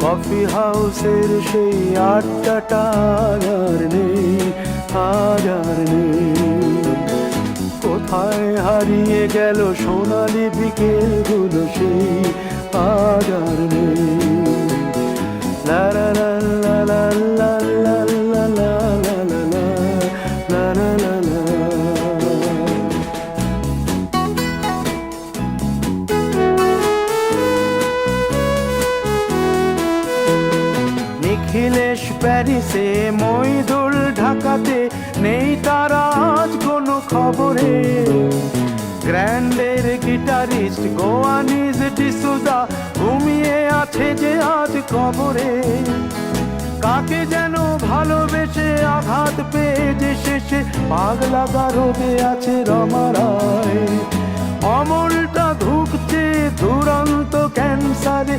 Coffee হাউসের সেই আড্ডাটা আর নেই, আর নেই। কোথায় হারিয়ে গেল সোনালি বিকেলগুলো সেই আর নেই। লা লা লা লা লা লা লা লা লা লা লা লা লা লা। নিখিলেশ প্যারিসে, মইদুল ঢাকাতে, নেই তারা আজ কোনো খবরে। গ্র্যান্ডের গিটারিস্ট গোয়ানিজ ডিসুজা ঘুমিয়ে আছে যে আজ কবরে। কাকে যেন ভালোবেসে আঘাত পেয়ে যে শেষে পাগলা গারদে আছে রমা রায়। অমলটা ধুকছে দুরন্ত ক্যান্সারে।